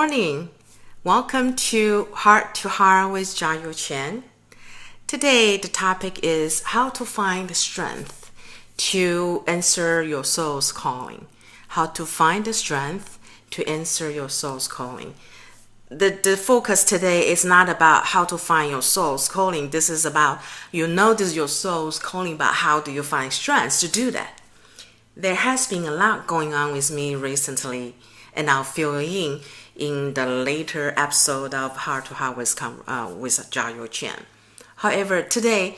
morning. Welcome to Heart to Heart with Jiayuh Chyan. Today, the topic is how to find the strength to answer your soul's calling. How to find the strength to answer your soul's calling. The focus today is not about how to find your soul's calling. This is about you notice your soul's calling, but how do you find strength to do that? There has been a lot going on with me recently, and I'll fill you in the later episode of Heart to Heart with Jiayuh Chyan. However, today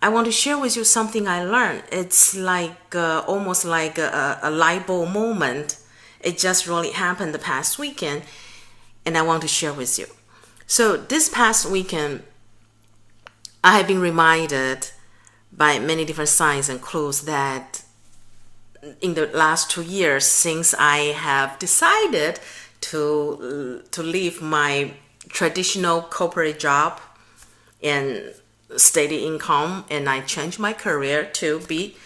I want to share with you something I learned. It's like almost like a light bulb moment. It just really happened the past weekend, and I want to share with you. So this past weekend, I have been reminded by many different signs and clues that in the last 2 years, since I have decided to leave my traditional corporate job and steady income, and I changed my career to be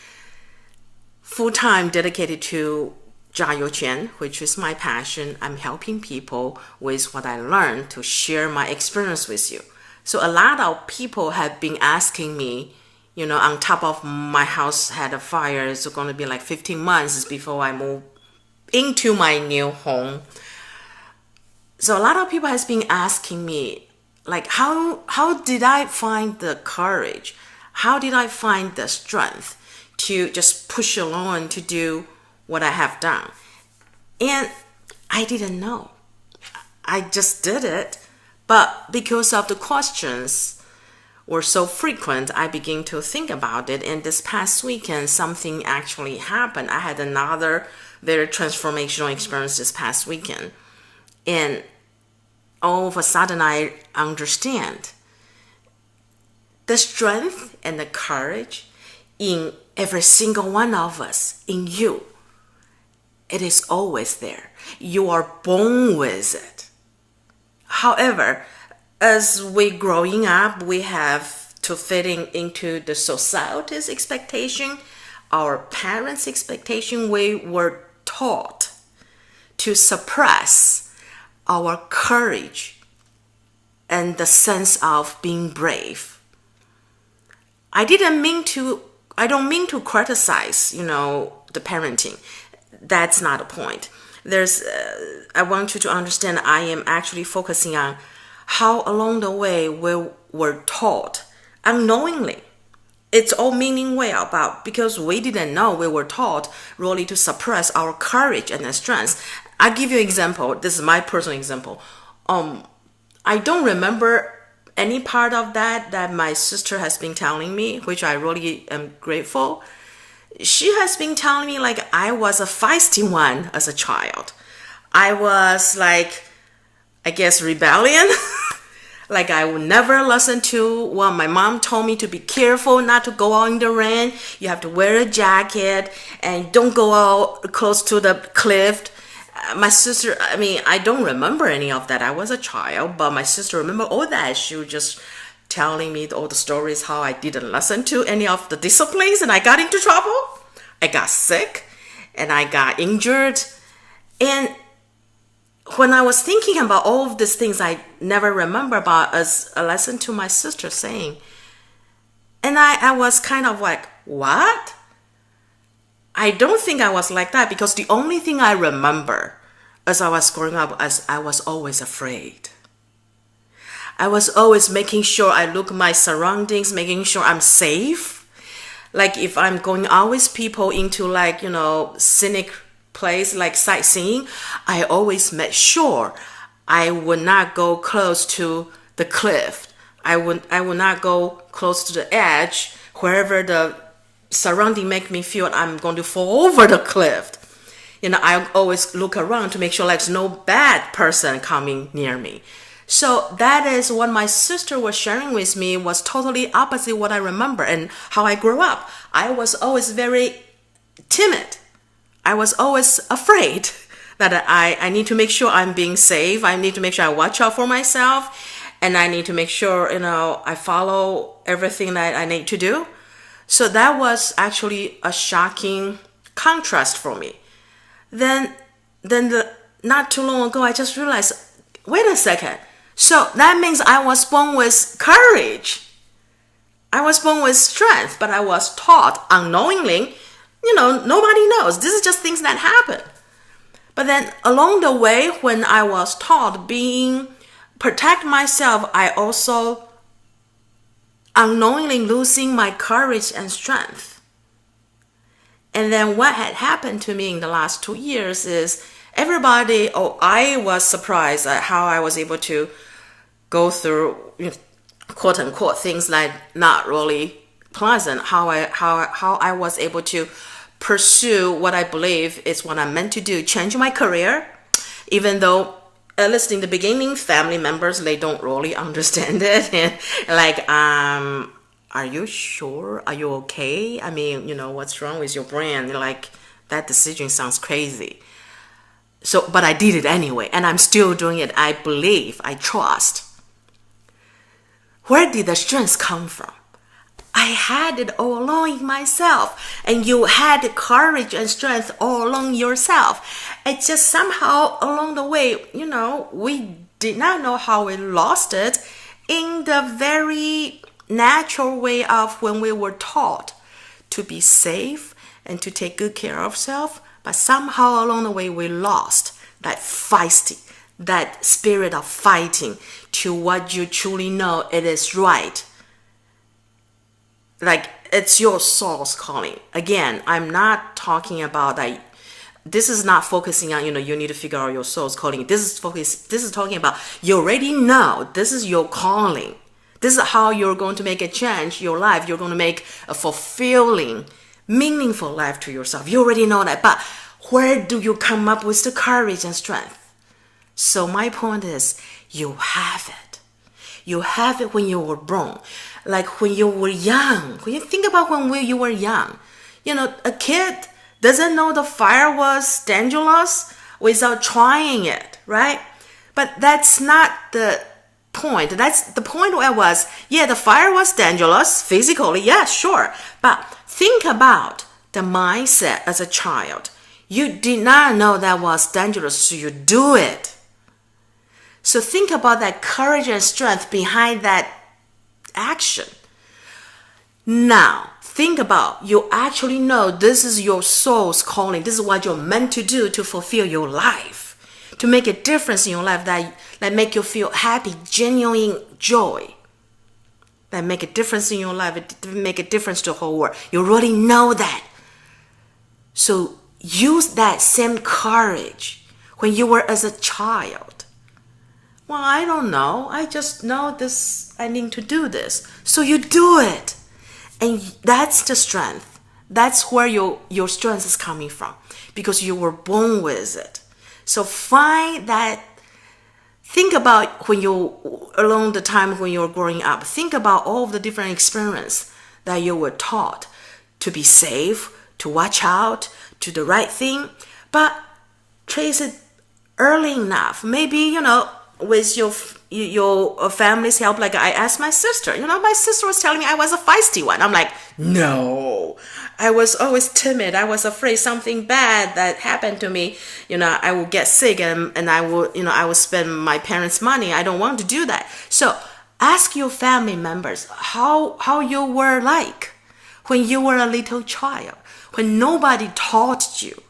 full-time dedicated to Jiayuh Chyan, which is my passion. I'm helping people with what I learned to share my experience with you. So a lot of people have been asking me, on top of my house had a fire, it's going to be like 15 months before I move into my new home. So a lot of people has been asking me, like, how did I find the courage? How did I find the strength to just push along to do what I have done? And I didn't know. I just did it. But because of the questions were so frequent, I began to think about it. And this past weekend, something actually happened. I had another very transformational experience this past weekend. And all of a sudden, I understand the strength and the courage in every single one of us, in you. It is always there. You are born with it. However, as we growing up, we have to fit into the society's expectation, our parents' expectation. We were taught to suppress our courage and the sense of being brave. I don't mean to criticize, the parenting. That's not the point. I want you to understand I am actually focusing on how along the way we were taught unknowingly. It's all meaning way about because we didn't know we were taught really to suppress our courage and the strength. I'll give you an example. This is my personal example. I don't remember any part of that my sister has been telling me, which I really am grateful. She has been telling me like I was a feisty one as a child. I was like, I guess, rebellion. Like I would never listen to what my mom told me to be careful not to go out in the rain. You have to wear a jacket and don't go out close to the cliff. My sister, I don't remember any of that. I was a child, but my sister remember all that. She was just telling me all the stories how I didn't listen to any of the disciplines and I got into trouble. I got sick and I got injured. And when I was thinking about all of these things I never remember about as a lesson to my sister saying, and I was kind of like, what? I don't think I was like that because the only thing I remember as I was growing up is I was always afraid. I was always making sure I look at my surroundings, making sure I'm safe. Like if I'm going out with people into scenic place like sightseeing, I always made sure I would not go close to the cliff. I would not go close to the edge wherever the surrounding make me feel I'm going to fall over the cliff. I always look around to make sure there's no bad person coming near me. So that is what my sister was sharing with me was totally opposite what I remember and how I grew up. I was always very timid. I was always afraid that I need to make sure I'm being safe. I need to make sure I watch out for myself. And I need to make sure, I follow everything that I need to do. So that was actually a shocking contrast for me. Then the not too long ago, I just realized, wait a second. So that means I was born with courage. I was born with strength, but I was taught unknowingly, nobody knows. This is just things that happen. But then along the way, when I was taught protect myself, I also unknowingly losing my courage and strength. And then what had happened to me in the last 2 years is I was surprised at how I was able to go through, quote unquote, things like not really pleasant, how I was able to pursue what I believe is what I'm meant to do, change my career, even though at least in the beginning, family members, they don't really understand it. And like, are you sure? Are you okay? I mean, what's wrong with your brain? Like, that decision sounds crazy. So, but I did it anyway, and I'm still doing it. I believe, I trust. Where did the strength come from? I had it all along in myself, and you had the courage and strength all along yourself. It's just somehow along the way, we did not know how we lost it in the very natural way of when we were taught to be safe and to take good care of ourselves. But somehow along the way, we lost that feisty, that spirit of fighting to what you truly know it is right. Like, it's your soul's calling. Again, I'm not talking about that. This is not focusing on, you need to figure out your soul's calling. This is talking about, you already know this is your calling. This is how you're going to make a change your life. You're going to make a fulfilling, meaningful life to yourself. You already know that. But where do you come up with the courage and strength? So my point is, you have it. You have it when you were born. Like when you were young. When you think about when you were young. A kid doesn't know the fire was dangerous without trying it, right? But that's not the point. That's the point where I was, the fire was dangerous physically, yeah, sure. But think about the mindset as a child. You did not know that was dangerous, so you do it. So think about that courage and strength behind that action. Now, think about, you actually know this is your soul's calling. This is what you're meant to do to fulfill your life, to make a difference in your life that make you feel happy, genuine joy, that make a difference in your life, make a difference to the whole world. You really know that. So use that same courage when you were as a child. Well, I don't know. I just know this. I need to do this. So you do it. And that's the strength. That's where your strength is coming from. Because you were born with it. So find that. Think about along the time when you were growing up. Think about all of the different experiences that you were taught to be safe, to watch out, to the right thing. But trace it early enough. Maybe, with your family's help. Like I asked my sister, my sister was telling me I was a feisty one. I'm like, no, I was always timid. I was afraid something bad that happened to me, I will get sick and I will spend my parents' money. I don't want to do that. So ask your family members how you were like when you were a little child, when nobody taught you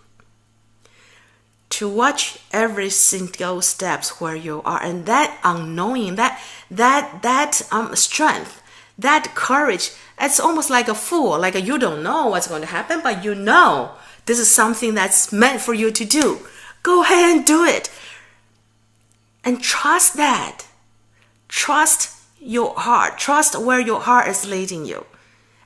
to watch every single steps where you are, and that unknowing, that strength, that courage. It's almost like a fool, like you don't know what's going to happen, but this is something that's meant for you to do. Go ahead and do it, and trust that. Trust your heart. Trust where your heart is leading you,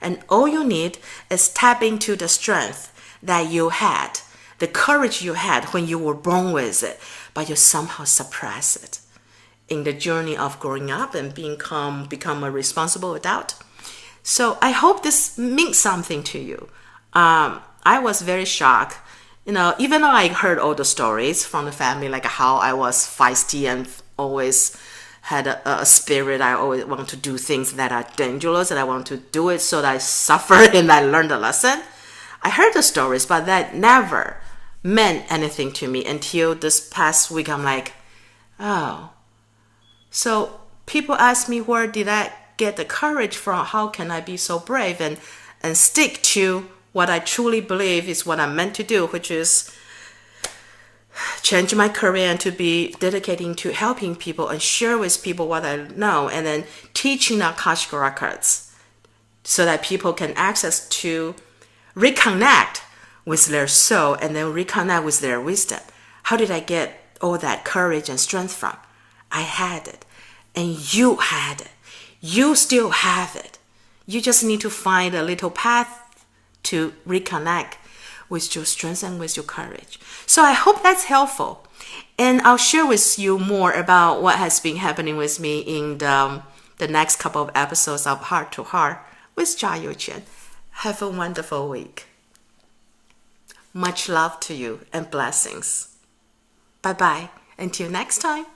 and all you need is tap into the strength that you had. The courage you had when you were born with it, but you somehow suppress it in the journey of growing up and become a responsible adult. So I hope this means something to you. I was very shocked, even though I heard all the stories from the family, like how I was feisty and always had a spirit. I always want to do things that are dangerous, and I want to do it so that I suffer and I learned a lesson. I heard the stories, but that never meant anything to me until this past week. I'm like, oh. So people ask me, where did I get the courage from? How can I be so brave and stick to what I truly believe is what I'm meant to do, which is change my career and to be dedicating to helping people and share with people what I know, and then teaching Akashic records so that people can access to reconnect with their soul and then reconnect with their wisdom. How did I get all that courage and strength from? I had it, and you had it. You still have it. You just need to find a little path to reconnect with your strength and with your courage. So I hope that's helpful. And I'll share with you more about what has been happening with me in the next couple of episodes of Heart to Heart with Jiayuh Chyan. Have a wonderful week. Much love to you and blessings. Bye-bye. Until next time.